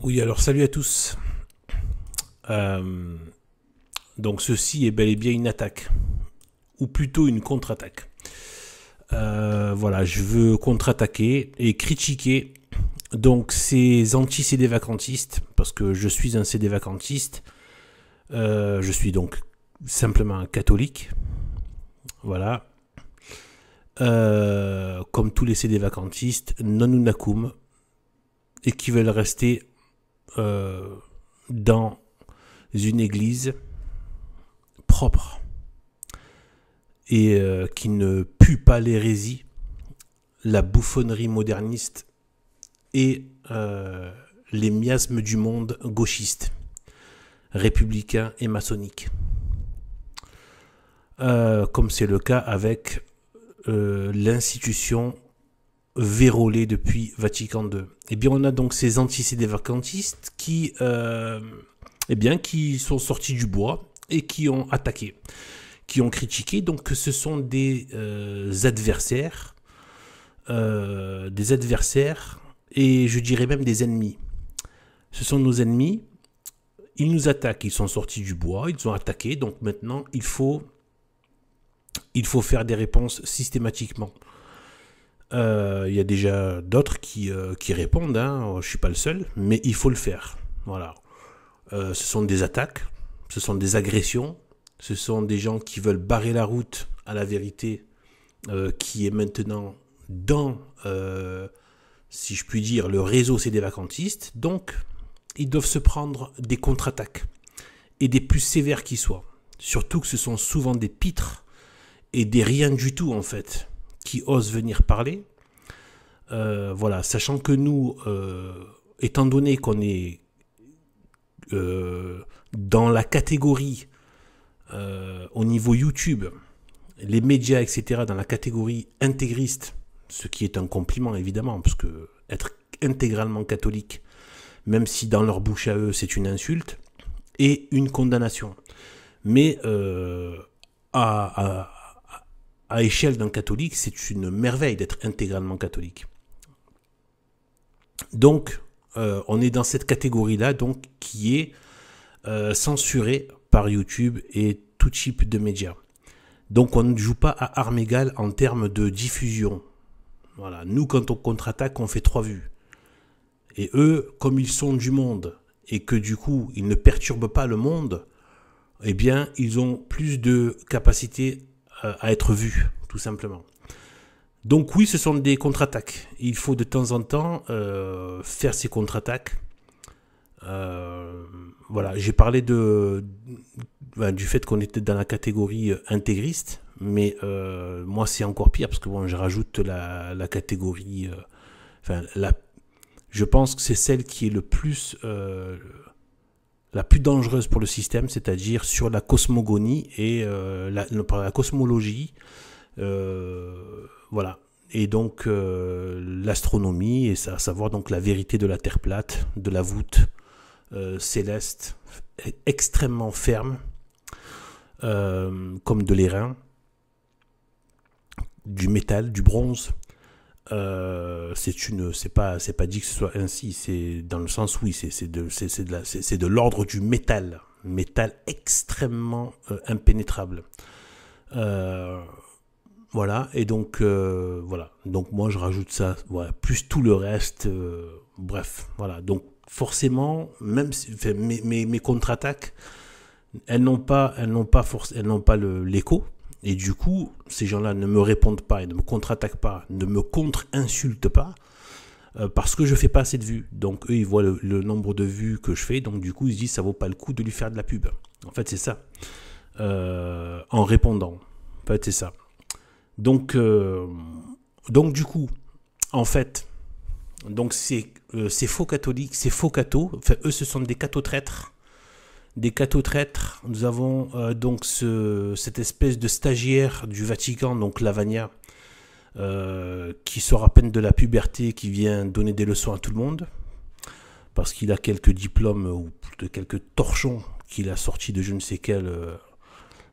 Oui, alors salut à tous. Euh, donc ceci est bel et bien une attaque, ou plutôt une contre-attaque. Voilà, je veux contre-attaquer et critiquer donc ces anti-CD vacantistes, parce que je suis un CD vacantiste. Je suis donc simplement un catholique. Voilà. Comme tous les CD vacantistes, non unacum, et qui veulent rester dans une église propre et qui ne pue pas l'hérésie, la bouffonnerie moderniste et les miasmes du monde gauchiste, républicain et maçonnique. Comme c'est le cas avec l'institution vérolée depuis Vatican II. Eh bien, on a donc ces anti-CD vacantistes qui sont sortis du bois et qui ont attaqué, qui ont critiqué. Donc, ce sont des adversaires, et je dirais même des ennemis. Ce sont nos ennemis. Ils nous attaquent. Ils sont sortis du bois. Ils ont attaqué. Donc maintenant, il faut faire des réponses systématiquement. Il y a déjà d'autres qui répondent. Hein. Je suis pas le seul, mais il faut le faire. Voilà. Ce sont des attaques, ce sont des agressions, ce sont des gens qui veulent barrer la route à la vérité qui est maintenant dans, si je puis dire, le réseau CD vacantistes. Donc, ils doivent se prendre des contre-attaques et des plus sévères qui soient. Surtout que ce sont souvent des pitres et des rien du tout en fait qui osent venir parler. Voilà, sachant que nous, étant donné qu'on est dans la catégorie au niveau YouTube, les médias, etc., dans la catégorie intégriste, ce qui est un compliment évidemment, parce que être intégralement catholique, même si dans leur bouche à eux c'est une insulte et une condamnation. Mais à échelle d'un catholique, c'est une merveille d'être intégralement catholique. Donc, on est dans cette catégorie-là, donc qui est censurée par YouTube et tout type de médias. Donc, on ne joue pas à armes égales en termes de diffusion. Voilà. Nous, quand on contre-attaque, on fait 3 vues. Et eux, comme ils sont du monde et que du coup, ils ne perturbent pas le monde, eh bien, ils ont plus de capacité à être vus, tout simplement. Donc oui, ce sont des contre-attaques. Il faut de temps en temps faire ces contre-attaques. Voilà, j'ai parlé du fait qu'on était dans la catégorie intégriste, mais moi c'est encore pire parce que bon, je rajoute la catégorie. Je pense que c'est celle qui est le plus la plus dangereuse pour le système, c'est-à-dire sur la cosmogonie et la cosmologie. Voilà. Et donc l'astronomie, et à savoir donc la vérité de la Terre plate, de la voûte céleste, extrêmement ferme, comme de l'airain, du métal, du bronze. C'est pas dit que ce soit ainsi, c'est dans le sens oui, c'est de l'ordre du métal extrêmement impénétrable. Voilà, et donc voilà, donc moi je rajoute ça, voilà, plus tout le reste, bref, voilà, donc forcément, même si, mes contre-attaques, elles n'ont pas l'écho, et du coup, ces gens-là ne me répondent pas, et ne me contre-attaquent pas, ne me contre-insultent pas, parce que je fais pas assez de vues. Donc eux, ils voient le nombre de vues que je fais, donc du coup, ils se disent ça vaut pas le coup de lui faire de la pub. En fait, c'est ça. En répondant. En fait, c'est ça. Donc du coup, en fait, donc ces faux catholiques, ces faux cathos, enfin eux ce sont des cathos-traîtres. Des cathos-traîtres. Nous avons donc cette espèce de stagiaire du Vatican, donc Lavagna, qui sort à peine de la puberté, qui vient donner des leçons à tout le monde, parce qu'il a quelques diplômes ou quelques torchons qu'il a sortis de je ne sais quelle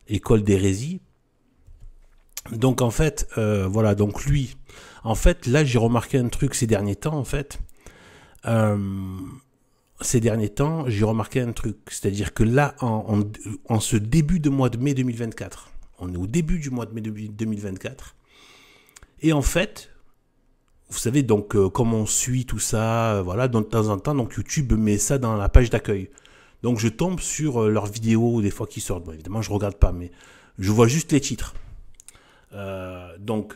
école d'hérésie. Donc en fait, voilà, donc lui, en fait, là j'ai remarqué un truc ces derniers temps, en fait, ces derniers temps, j'ai remarqué un truc. C'est-à-dire que là, en ce début de mois de mai 2024, on est au début du mois de mai 2024, et en fait, vous savez, donc, comme on suit tout ça, voilà, de temps en temps, donc YouTube met ça dans la page d'accueil. Donc, je tombe sur leurs vidéos, des fois, qui sortent. Bon, évidemment, je regarde pas, mais je vois juste les titres. Donc,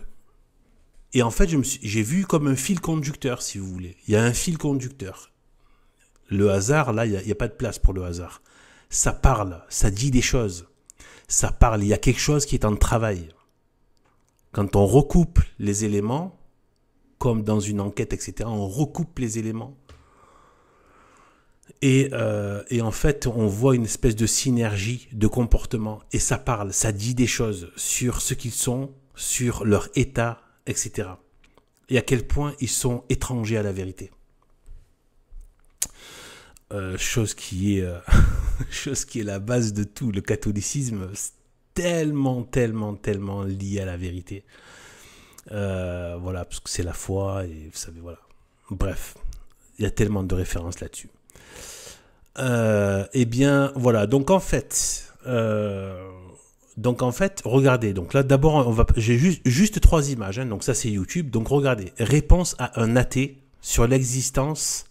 et en fait, j'ai vu comme un fil conducteur, si vous voulez. Il y a un fil conducteur. Le hasard, là, il n'y a pas de place pour le hasard. Ça parle, ça dit des choses. Ça parle, il y a quelque chose qui est en travail. Quand on recoupe les éléments, comme dans une enquête, etc., on recoupe les éléments. Et en fait, on voit une espèce de synergie de comportement. Et ça parle, ça dit des choses sur ce qu'ils sont, sur leur état, etc. Et à quel point ils sont étrangers à la vérité. Chose qui est la base de tout. Le catholicisme, tellement lié à la vérité. Voilà, parce que c'est la foi, et vous savez, voilà. Bref, il y a tellement de références là-dessus. Eh bien, voilà. Donc en fait, regardez. Donc là, d'abord, j'ai juste 3 images. Hein, donc ça, c'est YouTube. Donc regardez. Réponse à un athée sur l'existence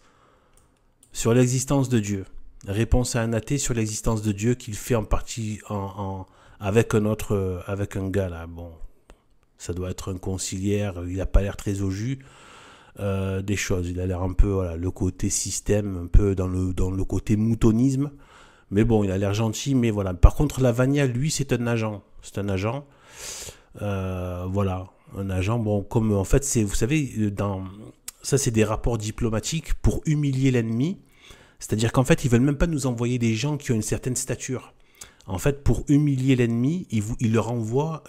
de Dieu. Réponse à un athée sur l'existence de Dieu qu'il fait en partie avec un gars là. Bon, ça doit être un conciliaire. Il n'a pas l'air très au jus. Des choses. Il a l'air un peu, voilà, le côté système, un peu dans le côté moutonisme. Mais bon, il a l'air gentil, mais voilà. Par contre, Lavagna, lui, c'est un agent. Voilà. Un agent, bon, comme en fait, vous savez, ça, c'est des rapports diplomatiques pour humilier l'ennemi. C'est-à-dire qu'en fait, ils veulent même pas nous envoyer des gens qui ont une certaine stature. En fait, pour humilier l'ennemi, ils leur envoient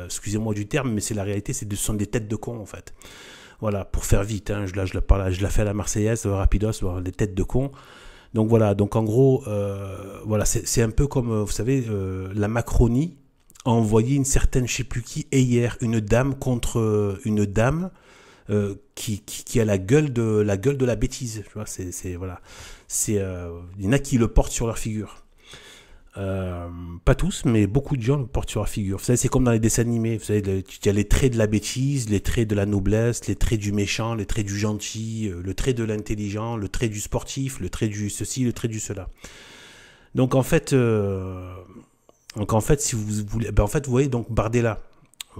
excusez-moi du terme, mais c'est la réalité, ce sont des têtes de con, en fait. Voilà, pour faire vite, hein, je la fais à la Marseillaise, rapidos, des têtes de con. Donc voilà, donc en gros, voilà, c'est un peu comme, vous savez, la Macronie a envoyé une certaine, je sais plus qui, hier, une dame contre une dame qui a la gueule de la bêtise. Tu vois, voilà, il y en a qui le portent sur leur figure. Pas tous, mais beaucoup de gens le portent sur leur figure. Vous savez, c'est comme dans les dessins animés. Vous savez, il y a les traits de la bêtise, les traits de la noblesse, les traits du méchant, les traits du gentil, le trait de l'intelligent, le trait du sportif, le trait du ceci, le trait du cela. Donc en fait, si vous voulez, en fait, vous voyez, donc Bardella.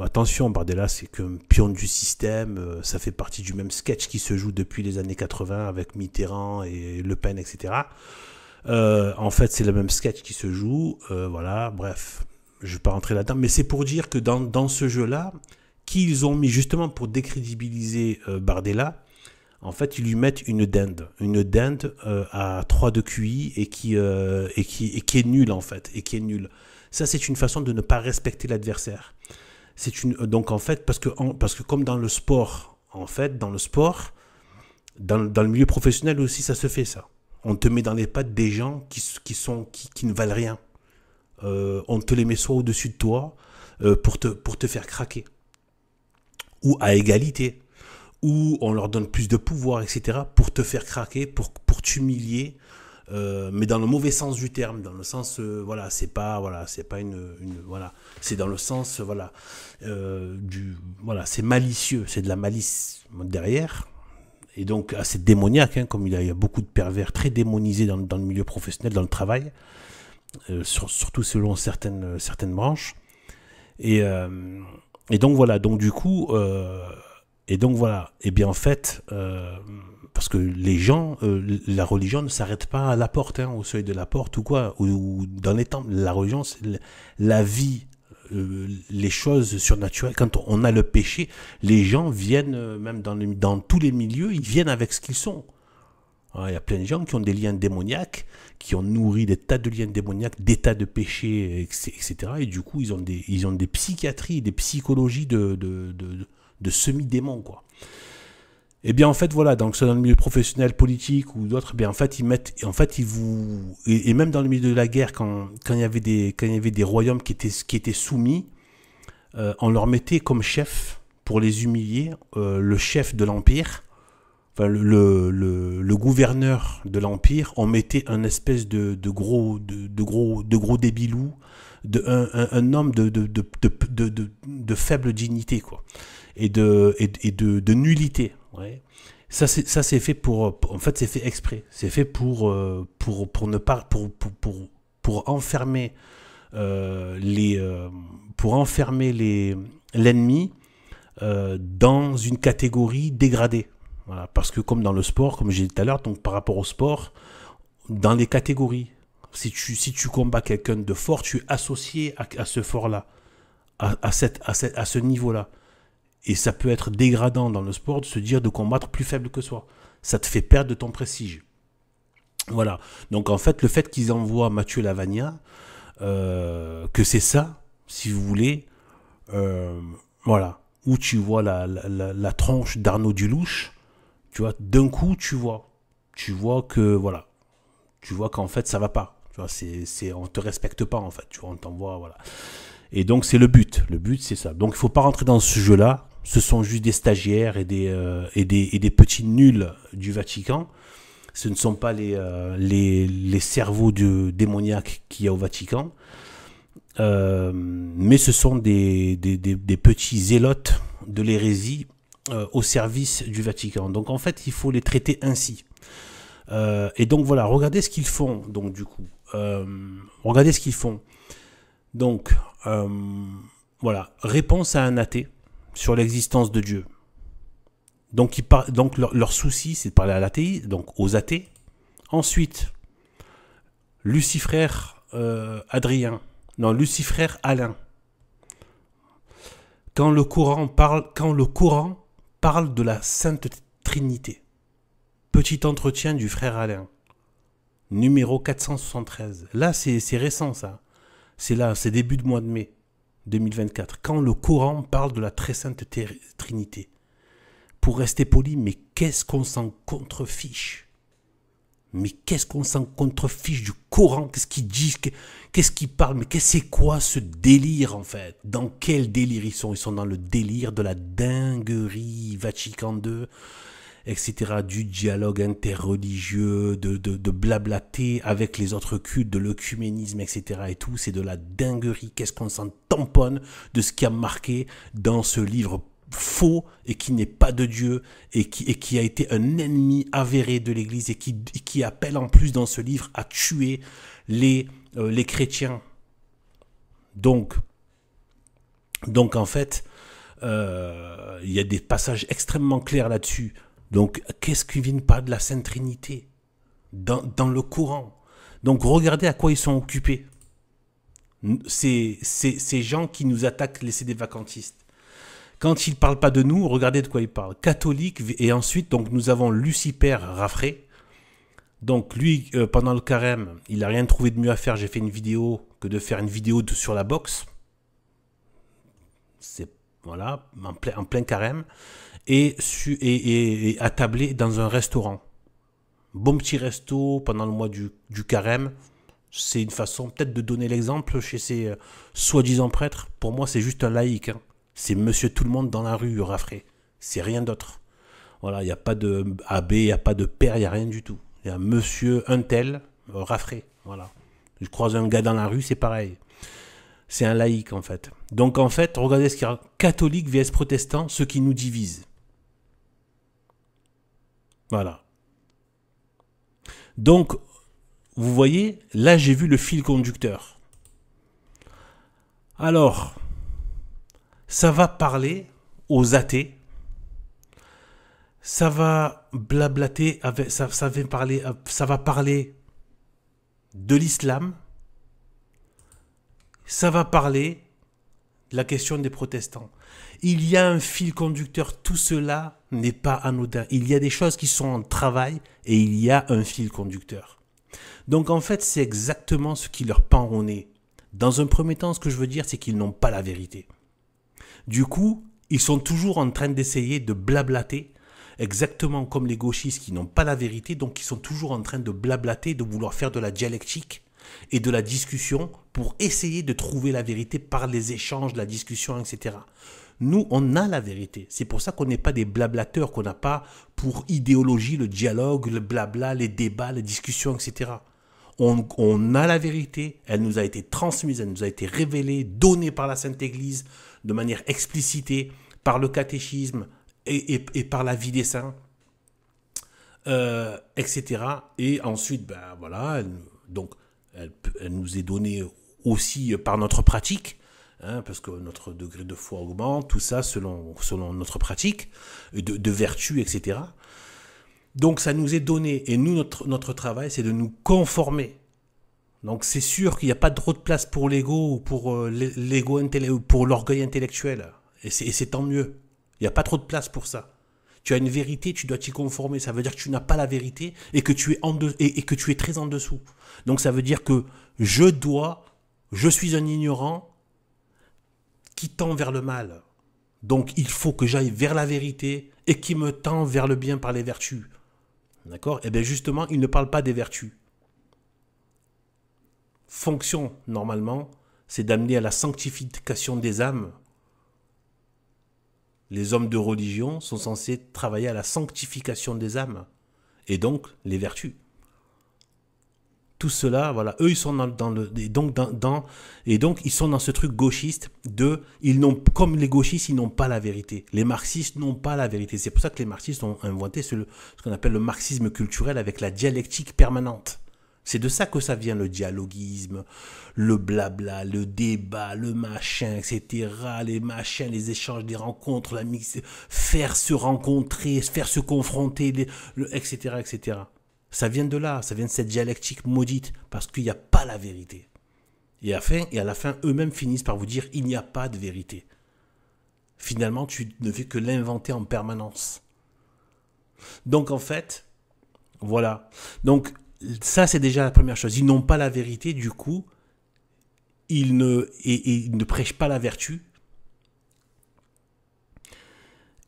Attention, Bardella, c'est qu'un pion du système. Ça fait partie du même sketch qui se joue depuis les années 80 avec Mitterrand et Le Pen, etc. En fait, c'est le même sketch qui se joue. Voilà, bref, je ne vais pas rentrer là-dedans. Mais c'est pour dire que dans ce jeu-là, qu'ils ont mis justement pour décrédibiliser Bardella, en fait, ils lui mettent une dinde à 3 de QI et qui est nulle, en fait. Et qui est nulle. Ça, c'est une façon de ne pas respecter l'adversaire. Donc, en fait, parce que comme dans le sport, en fait, dans le milieu professionnel aussi, ça se fait, ça. On te met dans les pattes des gens qui ne valent rien. On te les met soit au-dessus de toi pour te faire craquer. Ou à égalité. Ou on leur donne plus de pouvoir, etc. pour te faire craquer, pour t'humilier. Mais dans le mauvais sens du terme. Dans le sens, voilà, c'est pas une voilà. C'est dans le sens, voilà, voilà, c'est malicieux. C'est de la malice derrière. Et donc assez démoniaque, hein, comme il y a beaucoup de pervers très démonisés dans le milieu professionnel, dans le travail, surtout selon certaines branches. Et donc voilà, donc du coup, et bien en fait, parce que les gens, la religion ne s'arrête pas à la porte, hein, au seuil de la porte ou quoi, ou dans les temples. La religion, c'est la vie. Les choses surnaturelles, quand on a le péché, les gens viennent, même dans tous les milieux, ils viennent avec ce qu'ils sont. Il y a plein de gens qui ont des liens démoniaques, qui ont nourri des tas de liens démoniaques, des tas de péchés, etc. Et du coup, ils ont des psychiatries, des psychologies de semi-démons, quoi. Et bien en fait voilà, donc soit dans le milieu professionnel, politique ou d'autres, bien en fait et même dans le milieu de la guerre, quand il y avait des royaumes qui étaient soumis, on leur mettait comme chef, pour les humilier, le chef de l'empire, enfin, le gouverneur de l'Empire, on mettait un espèce de gros débilou, un homme de faible dignité, quoi, et de nullité. Ouais. Ça c'est fait en fait c'est fait exprès. C'est fait pour ne pas pour enfermer l'ennemi dans une catégorie dégradée. Voilà, parce que comme dans le sport, comme j'ai dit tout à l'heure, donc par rapport au sport, dans les catégories, si tu combats quelqu'un de fort, tu es associé à ce fort-là, à ce niveau-là. Et ça peut être dégradant dans le sport de se dire de combattre plus faible que soi. Ça te fait perdre de ton prestige. Voilà. Donc en fait, le fait qu'ils envoient Mathieu Lavagna, que c'est ça, si vous voulez, voilà, où tu vois la tronche d'Arnaud Dulouche, tu vois, d'un coup, tu vois que, voilà, tu vois qu'en fait, ça va pas. Tu vois, on te respecte pas, en fait, tu vois, on t'envoie, voilà. Et donc, c'est le but. Le but, c'est ça. Donc, il faut pas rentrer dans ce jeu-là. Ce sont juste des stagiaires et des petits nuls du Vatican. Ce ne sont pas les cerveaux démoniaques qu'il y a au Vatican. Mais ce sont des petits zélotes de l'hérésie au service du Vatican. Donc en fait, il faut les traiter ainsi. Et donc voilà, regardez ce qu'ils font. Donc du coup, regardez ce qu'ils font. Donc voilà, réponse à un athée sur l'existence de Dieu. Donc, leur souci, c'est de parler à l'athée, donc aux athées. Ensuite, Lucifrère Alain. Quand le Coran parle de la Sainte Trinité. Petit entretien du frère Alain. Numéro 473. Là, c'est récent, ça. C'est début de mois de mai 2024. Quand le Coran parle de la très sainte Trinité. Pour rester poli, mais qu'est-ce qu'on s'en contrefiche? Mais qu'est-ce qu'on s'en contrefiche du Coran? Qu'est-ce qu'ils disent? Qu'est-ce qu'ils parlent? Mais c'est quoi ce délire, en fait? Dans quel délire ils sont? Ils sont dans le délire de la dinguerie Vatican II, etc., du dialogue interreligieux, de blablater avec les autres cultes, de l'œcuménisme, etc. et tout. C'est de la dinguerie. Qu'est-ce qu'on s'en tamponne de ce qui a marqué dans ce livre faux et qui n'est pas de Dieu et qui a été un ennemi avéré de l'Église et qui appelle en plus dans ce livre à tuer les chrétiens. Donc en fait, il y a des passages extrêmement clairs là-dessus. Donc qu'est-ce qui vient pas de la Sainte Trinité dans le Coran? Donc regardez à quoi ils sont occupés. Ces gens qui nous attaquent, les sédévacantistes. Quand il ne parle pas de nous, regardez de quoi il parle. Catholique, et ensuite, donc, nous avons Lucifer Raffray. Donc, lui, pendant le carême, il n'a rien trouvé de mieux à faire. J'ai fait une vidéo que de faire une vidéo sur la boxe. C'est, voilà, en plein carême. Et attablé dans un restaurant. Bon petit resto pendant le mois du carême. C'est une façon peut-être de donner l'exemple chez ces soi-disant prêtres. Pour moi, c'est juste un laïc, hein. C'est monsieur tout le monde dans la rue, Raffray. C'est rien d'autre. Voilà, il n'y a pas de abbé, il n'y a pas de père, il n'y a rien du tout. Il y a monsieur un tel, Raffray. Voilà. Je croise un gars dans la rue, c'est pareil. C'est un laïc, en fait. Donc, en fait, regardez ce qu'il y a. Catholique vs protestant, ce qui nous divise. Voilà. Donc, vous voyez, là, j'ai vu le fil conducteur. Alors, ça va parler aux athées, ça va blablater, ça va parler de l'islam, ça va parler de la question des protestants. Il y a un fil conducteur, tout cela n'est pas anodin. Il y a des choses qui sont en travail et il y a un fil conducteur. Donc en fait, c'est exactement ce qui leur pend au nez. Dans un premier temps, ce que je veux dire, c'est qu'ils n'ont pas la vérité. Du coup, ils sont toujours en train d'essayer de blablater, exactement comme les gauchistes qui n'ont pas la vérité, donc ils sont toujours en train de blablater, de vouloir faire de la dialectique et de la discussion pour essayer de trouver la vérité par les échanges, la discussion, etc. Nous, on a la vérité. C'est pour ça qu'on n'est pas des blablateurs, qu'on n'a pas pour idéologie le dialogue, le blabla, les débats, les discussions, etc. On a la vérité, elle nous a été transmise, elle nous a été révélée, donnée par la Sainte Église de manière explicitée, par le catéchisme et par la vie des saints, etc. Et ensuite, ben voilà, elle nous est donnée aussi par notre pratique, hein, parce que notre degré de foi augmente, tout ça selon notre pratique, de vertu, etc. Donc ça nous est donné, et nous, notre travail, c'est de nous conformer. Donc c'est sûr qu'il n'y a pas trop de place pour l'ego ou pour l'orgueil intellectuel. Et c'est tant mieux. Il n'y a pas trop de place pour ça. Tu as une vérité, tu dois t'y conformer. Ça veut dire que tu n'as pas la vérité et que tu es très en dessous. Donc ça veut dire que je suis un ignorant qui tend vers le mal. Donc il faut que j'aille vers la vérité et qui me tend vers le bien par les vertus. D'accord? Et bien justement, il ne parle pas des vertus. Fonction, normalement, c'est d'amener à la sanctification des âmes. Les hommes de religion sont censés travailler à la sanctification des âmes. Et donc, les vertus. Tout cela, voilà, eux, ils sont donc ils sont dans ce truc gauchiste comme les gauchistes, ils n'ont pas la vérité. Les marxistes n'ont pas la vérité. C'est pour ça que les marxistes ont inventé ce qu'on appelle le marxisme culturel avec la dialectique permanente. C'est de ça que ça vient, le dialoguisme, le blabla, le débat, le machin, etc. Les machins, les échanges, les rencontres, faire se rencontrer, faire se confronter, etc., etc. Ça vient de là, ça vient de cette dialectique maudite, parce qu'il n'y a pas la vérité. Et à la fin, eux-mêmes finissent par vous dire, il n'y a pas de vérité. Finalement, tu ne fais que l'inventer en permanence. Donc en fait, voilà. Donc ça, c'est déjà la première chose. Ils n'ont pas la vérité, du coup, ils ne prêchent pas la vertu.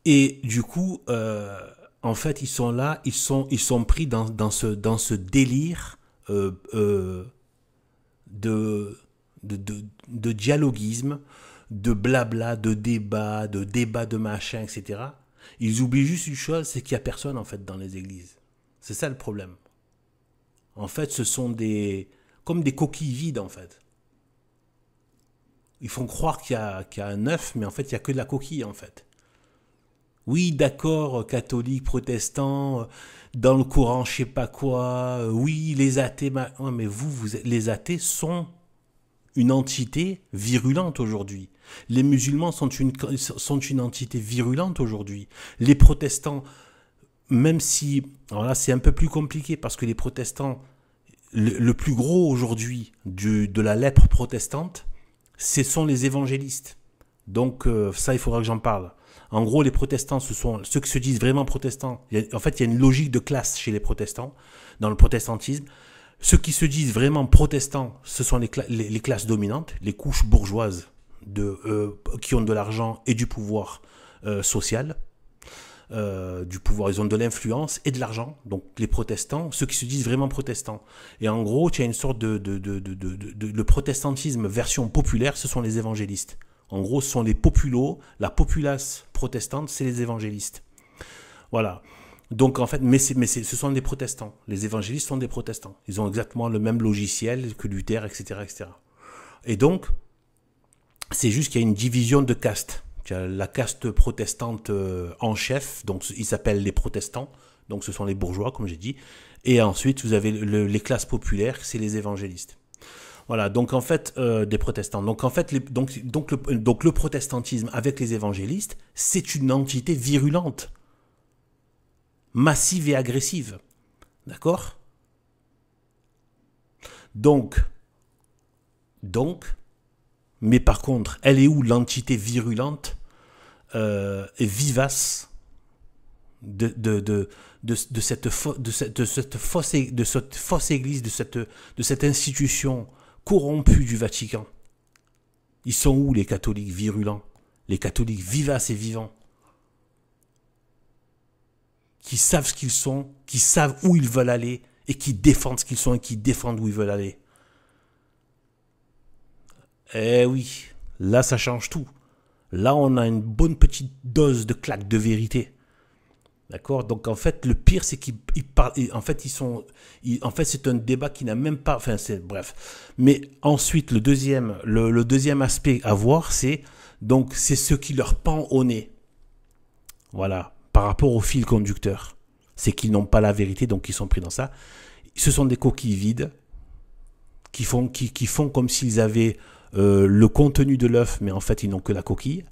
Et du coup, en fait, ils sont là, ils sont pris dans ce délire de dialoguisme, de blabla, de débat de machin, etc. Ils oublient juste une chose, c'est qu'il n'y a personne, en fait, dans les églises. C'est ça le problème. En fait, ce sont comme des coquilles vides, en fait. Ils font croire qu'il y a un œuf, mais en fait, il n'y a que de la coquille, en fait. Oui, d'accord, catholiques, protestants, dans le Coran, je sais pas quoi. Oui, les athées, mais les athées sont une entité virulente aujourd'hui. Les musulmans sont une entité virulente aujourd'hui. Les protestants, même si, alors là c'est un peu plus compliqué parce que les protestants, le plus gros aujourd'hui de la lèpre protestante, ce sont les évangélistes. Donc ça, il faudra que j'en parle. En gros, les protestants, ce sont ceux qui se disent vraiment protestants. En fait, il y a une logique de classe chez les protestants, dans le protestantisme. Ceux qui se disent vraiment protestants, ce sont les classes dominantes, les couches bourgeoises qui ont de l'argent et du pouvoir social. Du pouvoir, ils ont de l'influence et de l'argent. Donc les protestants, ceux qui se disent vraiment protestants. Et en gros, il y a une sorte de protestantisme version populaire, ce sont les évangélistes. En gros, ce sont les populos, la populace protestante, c'est les évangélistes. Voilà. Donc en fait, ce sont des protestants. Les évangélistes sont des protestants. Ils ont exactement le même logiciel que Luther, etc., etc. Et donc, c'est juste qu'il y a une division de castes. Tu as la caste protestante en chef, donc ils s'appellent les protestants, donc ce sont les bourgeois, comme j'ai dit. Et ensuite, vous avez les classes populaires, c'est les évangélistes. Voilà, donc en fait, des protestants. Donc en fait, le protestantisme avec les évangélistes, c'est une entité virulente, massive et agressive. D'accord ? Donc, mais par contre, elle est où l'entité virulente et vivace de cette fausse église, de cette institution corrompue du Vatican? Ils sont où les catholiques virulents, les catholiques vivaces et vivants, qui savent ce qu'ils sont, qui savent où ils veulent aller et qui défendent ce qu'ils sont et qui défendent où ils veulent aller? Eh oui, là ça change tout. là on a une bonne petite dose de claque de vérité. D'accord? Donc en fait, le pire, c'est qu'ils parlent. En fait, en fait, c'est un débat qui n'a même pas. Enfin, c'est bref. Mais ensuite, le deuxième aspect à voir, c'est ce qui leur pend au nez. Voilà. Par rapport au fil conducteur, c'est qu'ils n'ont pas la vérité, donc ils sont pris dans ça. Ce sont des coquilles vides qui font comme s'ils avaient le contenu de l'œuf, mais en fait, ils n'ont que la coquille.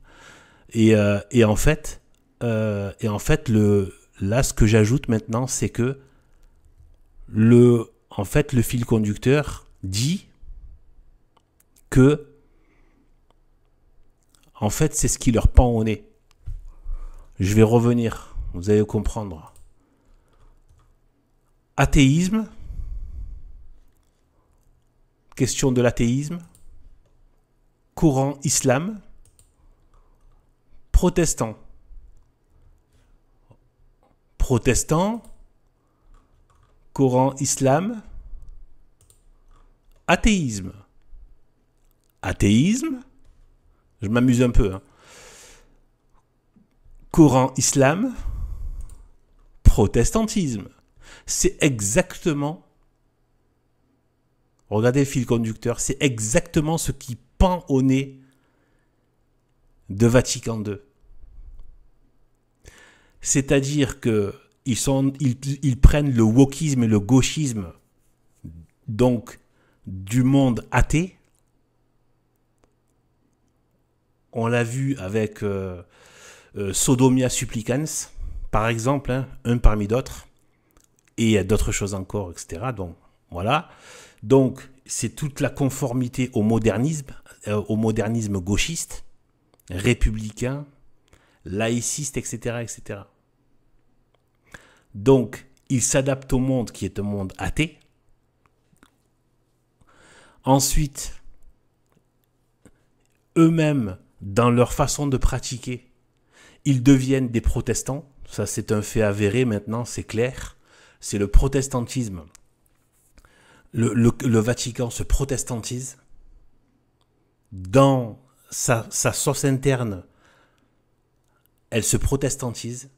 Et en fait. Là, ce que j'ajoute maintenant, c'est que le fil conducteur dit que, en fait, c'est ce qui leur pend au nez. Je vais revenir, vous allez comprendre. Athéisme, question de l'athéisme, Coran islam, protestant. Protestant, Coran islam, athéisme. Athéisme, je m'amuse un peu. Hein. Coran islam, protestantisme. C'est exactement, regardez le fil conducteur, c'est exactement ce qui pend au nez de Vatican II. C'est-à-dire que ils prennent le wokisme et le gauchisme donc du monde athée. On l'a vu avec Sodomia Supplicans, par exemple, hein, un parmi d'autres, et il y a d'autres choses encore, etc. Donc voilà. Donc c'est toute la conformité au modernisme gauchiste, républicain, laïciste, etc., etc. Donc, ils s'adaptent au monde qui est un monde athée. Ensuite, eux-mêmes, dans leur façon de pratiquer, ils deviennent des protestants. Ça, c'est un fait avéré maintenant, c'est clair. C'est le protestantisme. Le Vatican se protestantise. Dans sa sauce interne, elle se protestantise.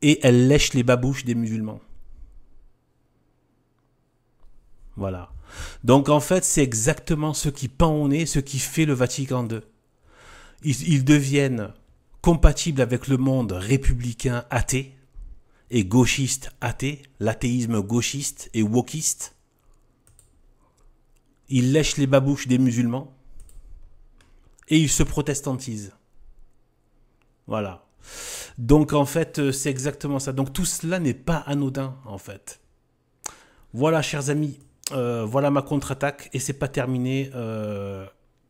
Et elle lèche les babouches des musulmans. Voilà. Donc en fait, c'est exactement ce qui pend au nez, ce qui fait le Vatican II. Ils deviennent compatibles avec le monde républicain athée et gauchiste athée, l'athéisme gauchiste et wokiste. Ils lèchent les babouches des musulmans et ils se protestantisent. Voilà. Donc en fait, c'est exactement ça. Donc tout cela n'est pas anodin en fait. Voilà, chers amis, voilà ma contre-attaque et c'est pas terminé.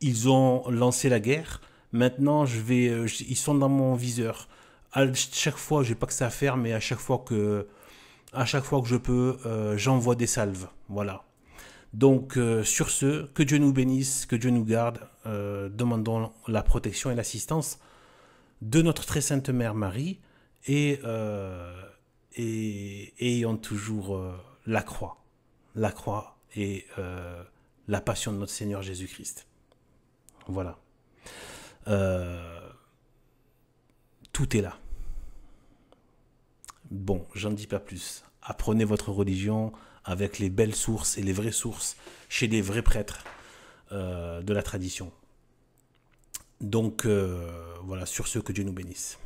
Ils ont lancé la guerre. Maintenant, ils sont dans mon viseur. À chaque fois, j'ai pas que ça à faire, mais à chaque fois que je peux, j'envoie des salves. Voilà. Donc sur ce, que Dieu nous bénisse, que Dieu nous garde. Demandons la protection et l'assistance de notre très sainte mère Marie et ayant toujours la croix et la passion de notre Seigneur Jésus-Christ. Voilà. Tout est là. Bon, j'en dis pas plus. Apprenez votre religion avec les belles sources et les vraies sources chez les vrais prêtres de la tradition. Donc, voilà, sur ce, que Dieu nous bénisse.